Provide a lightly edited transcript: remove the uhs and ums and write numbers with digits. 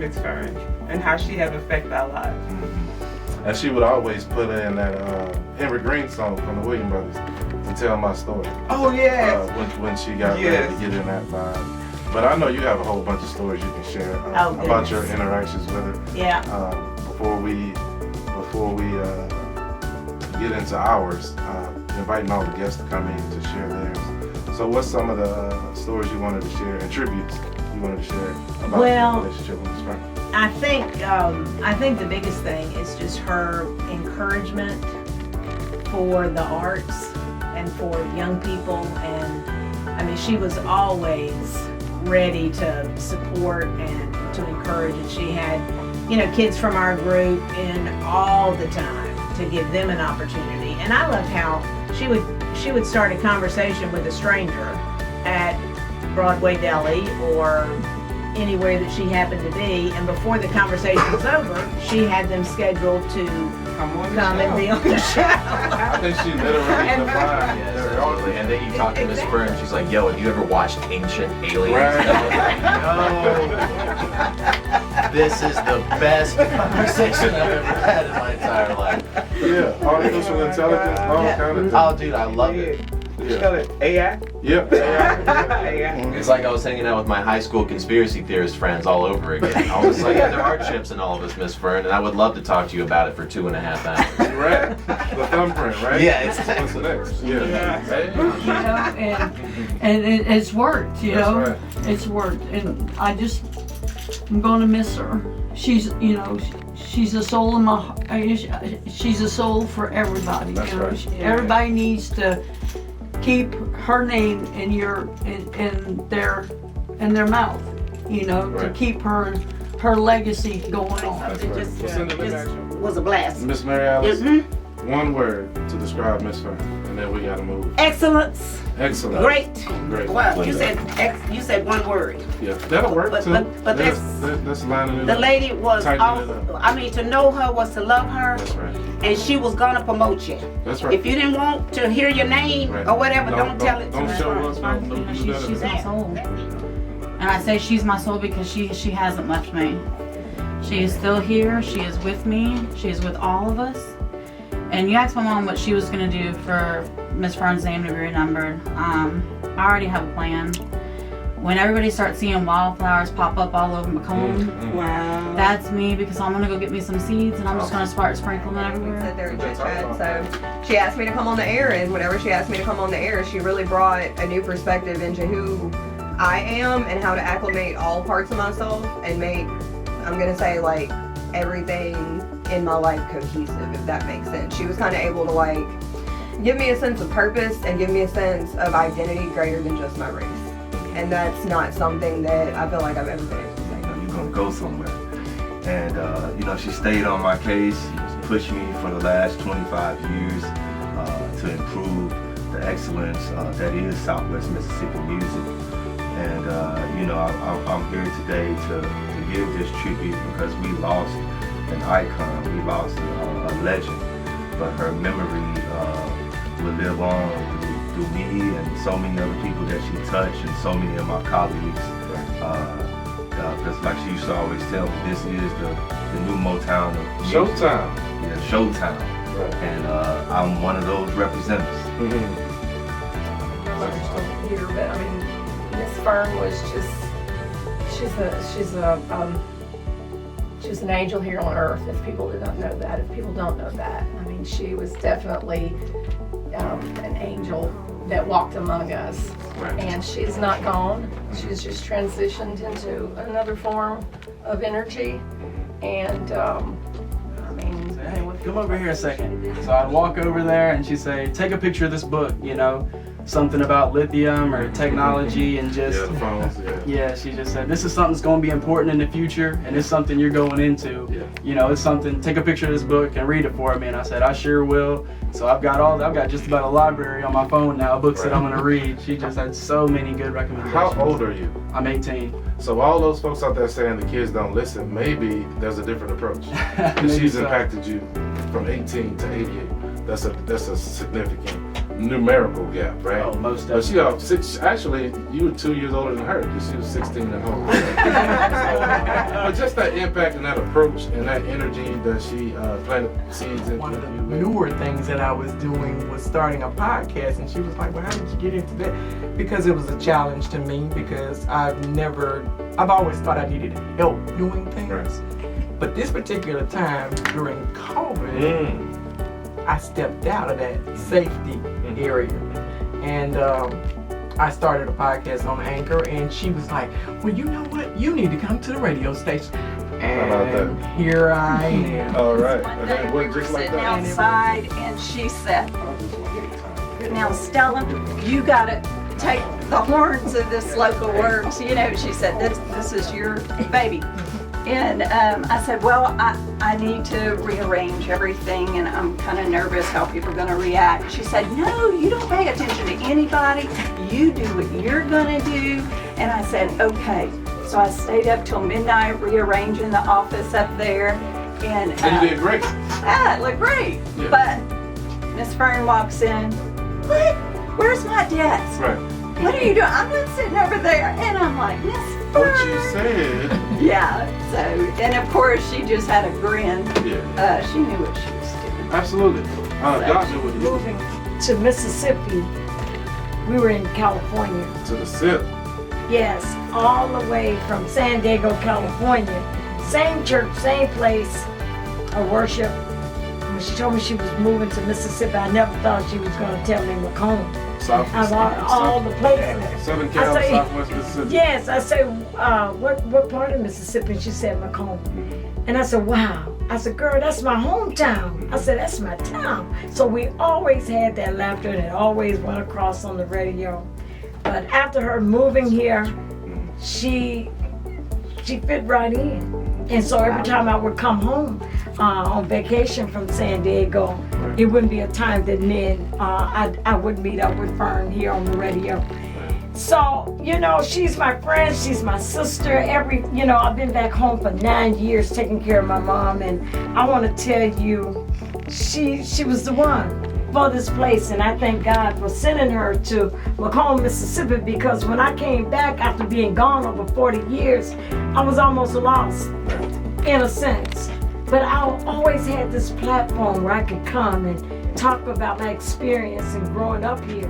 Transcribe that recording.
Miss Fern and how she have affected our lives. And she would always put in that Henry Green song from the Williams Brothers to tell my story. Oh yeah. When she got ready to get in that vibe. But I know you have a whole bunch of stories you can share about your interactions with her. Yeah. Before we get into ours, inviting all the guests to come in to share theirs. So what's some of the stories you wanted to share and tributes you wanted to share about your relationship with Miss Fern? I think the biggest thing is just her encouragement for the arts and for young people. And I mean, she was always ready to support and to encourage, and she had, you know, kids from our group in all the time to give them an opportunity. And I loved how she would start a conversation with a stranger at Broadway Deli or anywhere that she happened to be, and before the conversation was over, she had them scheduled to come and be on the show. I think she literally defined. And then you talk to Miss Fern, she's like, "Yo, have you ever watched Ancient Aliens?" Right. And I was like, "No, this is the best conversation I've ever had in my entire life." Yeah, artificial intelligence, all kind of things. Oh, dude, I love it. You call it AI? Yep. It's like I was hanging out with my high school conspiracy theorist friends all over again. I was like, yeah, there are chimps in all of us, Miss Fern, and I would love to talk to you about it for 2.5 hours. Right. The thumbprint, right? Yeah, it's What's next? Yeah. You know, and it's worked, you know. That's right. It's worked, and I'm going to miss her. She's, you know, she's a soul in my heart. She's a soul for everybody. That's you know? right. Everybody needs to keep her name in their mouth, you know, Right. to keep her legacy going on. That's right. Just, What's in the just next? was a blast. Miss Mary Alice, Mhm. one word to describe Miss Fern, and then we gotta move. Excellence. Excellent. Great. Great. Well, you said one word. Yeah, that'll work But- too. but that's lining it The up. lady was Tightening it I mean, to know her was to love her, That's right. and she was gonna promote you. That's right. If you didn't want to hear your name Right. or whatever, don't tell it to Don't her. show us. Don't do that. She's my soul. And I say she's my soul because she hasn't left me. She is still here. She is with me. She is with all of us. And you asked my mom what she was going to do for Miss Fern's name to be renumbered. I already have a plan. When everybody starts seeing wildflowers pop up all over McComb, Wow. that's me, because I'm going to go get me some seeds and I'm just going to start sprinkling them everywhere. Said there just chat. So she asked me to come on the air, and whenever she asked me to come on the air, she really brought a new perspective into who I am and how to acclimate all parts of myself and make, I'm gonna say, like, everything in my life cohesive, if that makes sense. She was kind of able to, like, give me a sense of purpose and give me a sense of identity greater than just my race. And that's not something that I feel like I've ever been able to say. You're gonna go somewhere. And you know, she stayed on my case. She pushed me for the last 25 years to improve the excellence that is Southwest Mississippi music. And you know, I'm here today to give this tribute because we lost an icon, we lost a legend, but her memory will live on through me and so many other people that she touched and so many of my colleagues. Because like she used to always tell me, this is the new Motown of music. Showtime. Yeah, Showtime. Right. And I'm one of those representatives. Here, but I mean, Miss Fern was just, she was an angel here on earth, if people do not know that, if people don't know that. I mean, she was definitely an angel that walked among us. Right. And she's not gone. She's just transitioned into another form of energy. And I mean, Hey, come over here a second. So I'd walk over there and she'd say, take a picture of this book, you know, something about lithium or technology, and just, Yeah, the phones, yeah, she just said, this is something that's going to be important in the future, and it's something you're going into. Yeah. You know, it's something, take a picture of this book and read it for me. And I said, I sure will. So I've got just about a library on my phone now, books that I'm going to read. She just had so many good recommendations. How old are you? I'm 18. So all those folks out there saying the kids don't listen, maybe there's a different approach. Maybe She's so. impacted you from 18 to 88. That's a significant numerical gap, right? Oh, most But she got 6. Actually, you were 2 years older than her. She was 16 at home. But just that impact and that approach and that energy that she planted seeds into One of the you. newer things that I was doing was starting a podcast, and she was like, well, how did you get into that? Because it was a challenge to me, because I've always thought I needed help doing things. Right. But this particular time during COVID, I stepped out of that safety area, and I started a podcast on Anchor, and she was like, well, you know what? You need to come to the radio station. And here I am. All right. One And day then we what, were just like sitting that? outside and she said, now Stella, you gotta take the horns of this local works. You know, she said, this is your baby. And I said, well, I need to rearrange everything and I'm kind of nervous how people are gonna react. She said, no, you don't pay attention to anybody. You do what you're gonna do. And I said, okay. So I stayed up till midnight rearranging the office up there. And And you did great. it looked great. Yeah. But Miss Fern walks in, what? Where's my desk? Right. What are you doing? I'm not sitting over there. And I'm like, Miss Fern. What you said. Yeah, so, and of course she just had a grin. Yeah. She knew what she was doing. Absolutely. God knew what he was Moving to Mississippi, we were in California. to the SIP. Yes, all the way from San Diego, California. Same church, same place of worship. When she told me she was moving to Mississippi, I never thought she was going to tell me McComb. Of all the places. Southern Cal, I say, Southwest Mississippi. Yes, I said, what part of Mississippi? And she said McComb. And I said, wow. I said, girl, that's my hometown. I said, that's my town. So we always had that laughter, and it always went across on the radio. But after her moving here, she fit right in. And so every time I would come home on vacation from San Diego, it wouldn't be a time that then I would meet up with Fern here on the radio. So, you know, she's my friend, she's my sister. I've been back home for 9 years taking care of my mom, and I want to tell you, she was the one for this place, and I thank God for sending her to McComb, Mississippi, because when I came back after being gone over 40 years, I was almost lost, in a sense. But I always had this platform where I could come and talk about my experience and growing up here.